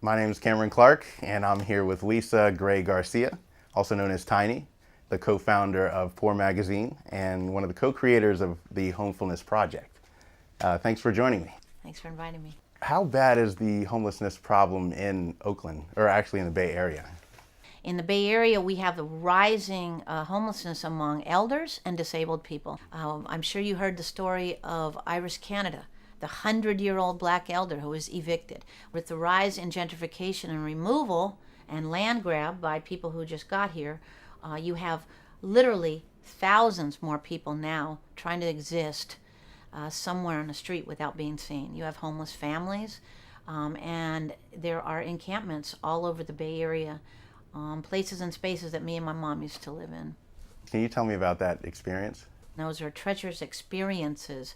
My name is Cameron Clark, and I'm here with Lisa Gray Garcia, also known as Tiny, the co-founder of Poor Magazine and one of the co-creators of the Homefulness Project. Thanks for joining me. Thanks for inviting me. How bad is the homelessness problem in Oakland, or actually in the Bay Area? In the Bay Area, we have the rising homelessness among elders and disabled people. I'm sure you heard the story of Iris Canada, the 100-year-old black elder who was evicted. With the rise in gentrification and removal and land grab by people who just got here, you have literally thousands more people now trying to exist somewhere on the street without being seen. You have homeless families, and there are encampments all over the Bay Area, places and spaces that me and my mom used to live in. Can you tell me about that experience? Those are treacherous experiences.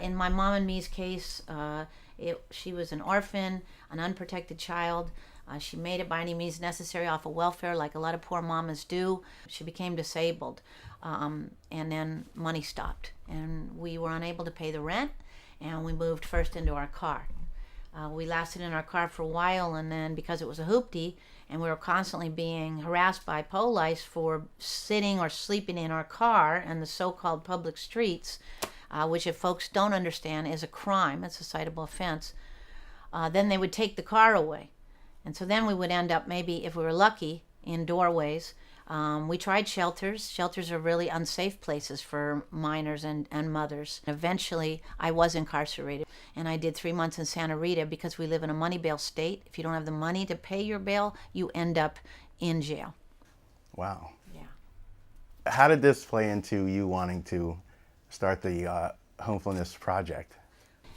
In my mom and me's case, she was an orphan, an unprotected child. She made it by any means necessary off of welfare, like a lot of poor mamas do. She became disabled, and then money stopped, and we were unable to pay the rent, and we moved first into our car. We lasted in our car for a while, and then because it was a hoopty, and we were constantly being harassed by police for sitting or sleeping in our car in the so-called public streets, which if folks don't understand is a crime, it's a citable offense, then they would take the car away. And so then we would end up, maybe if we were lucky, in doorways. We tried shelters. Shelters are really unsafe places for minors and mothers. Eventually, I was incarcerated, and I did 3 months in Santa Rita because we live in a money bail state. If you don't have the money to pay your bail, you end up in jail. Wow. Yeah. How did this play into you wanting to start the Homefulness Project?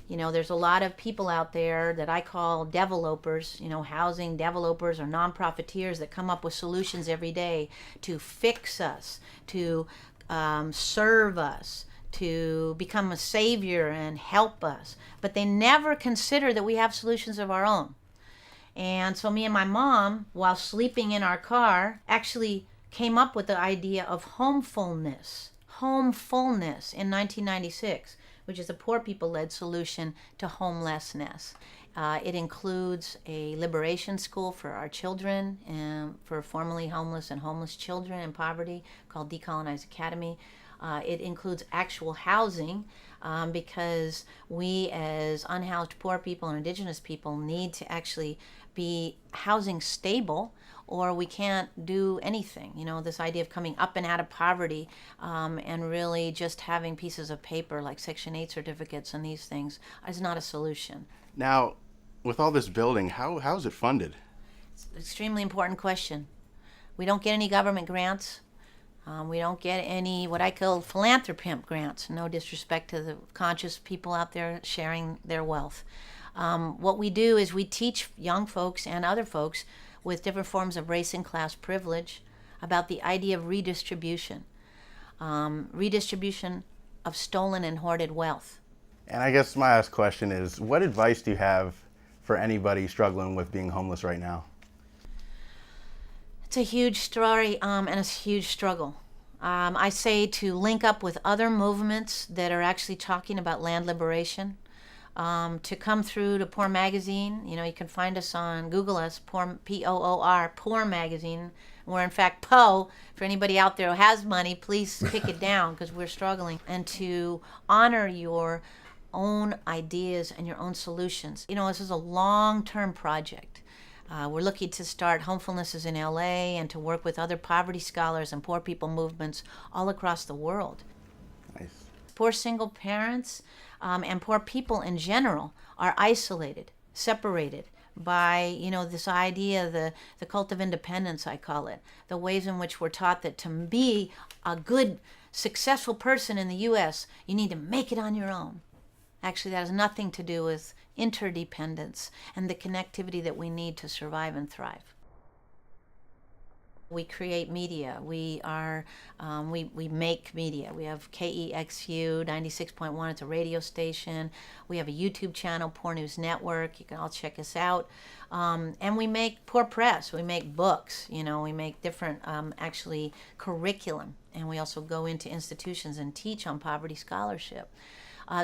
You know, there's a lot of people out there that I call developers, housing developers or non-profiteers that come up with solutions every day to fix us, to serve us, to become a savior and help us. But they never consider that we have solutions of our own. And so me and my mom, while sleeping in our car, actually came up with the idea of homefulness in 1996. Which is a poor people-led solution to homelessness. It includes a liberation school for our children, for formerly homeless and homeless children in poverty, called Decolonize Academy. It includes actual housing, because we as unhoused poor people or indigenous people need to actually be housing stable, or we can't do anything. This idea of coming up and out of poverty, and really just having pieces of paper like Section 8 certificates and these things is not a solution. Now, with all this building, how is it funded? It's an extremely important question. We don't get any government grants. We don't get any what I call philanthropimp grants. No disrespect to the conscious people out there sharing their wealth. What we do is we teach young folks and other folks with different forms of race and class privilege about the idea of redistribution. Redistribution of stolen and hoarded wealth. And I guess my last question is, what advice do you have for anybody struggling with being homeless right now? It's a huge story, and a huge struggle. I say to link up with other movements that are actually talking about land liberation, to come through to Poor Magazine. You can find us on Google us, Poor, P-O-O-R, Poor Magazine. We're in fact Poe. For anybody out there who has money, please pick it down because we're struggling. And to honor your own ideas and your own solutions. This is a long-term project. We're looking to start Homefulnesses in LA and to work with other poverty scholars and poor people movements all across the world. Nice. Poor single parents and poor people in general are isolated, separated by, this idea, the cult of independence, I call it, the ways in which we're taught that to be a good, successful person in the U.S., you need to make it on your own. Actually, that has nothing to do with interdependence and the connectivity that we need to survive and thrive. We create media. We make media. We have KEXU 96.1. It's a radio station. We have a YouTube channel, Poor News Network. You can all check us out. And we make Poor Press. We make books. We make different actually curriculum. And we also go into institutions and teach on poverty scholarship.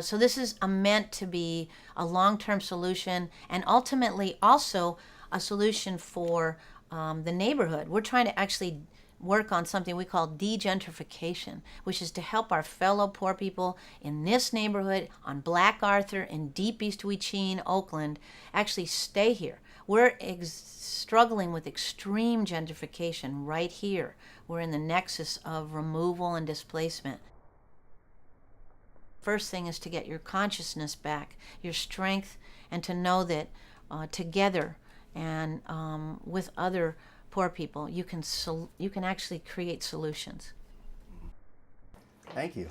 So this is meant to be a long-term solution and ultimately also a solution for the neighborhood. We're trying to actually work on something we call degentrification, which is to help our fellow poor people in this neighborhood on Black Arthur in deep East Wecheen, Oakland, actually stay here. We're struggling with extreme gentrification right here. We're in the nexus of removal and displacement. First thing is to get your consciousness back, your strength, and to know that together and with other poor people, you can actually create solutions. Thank you.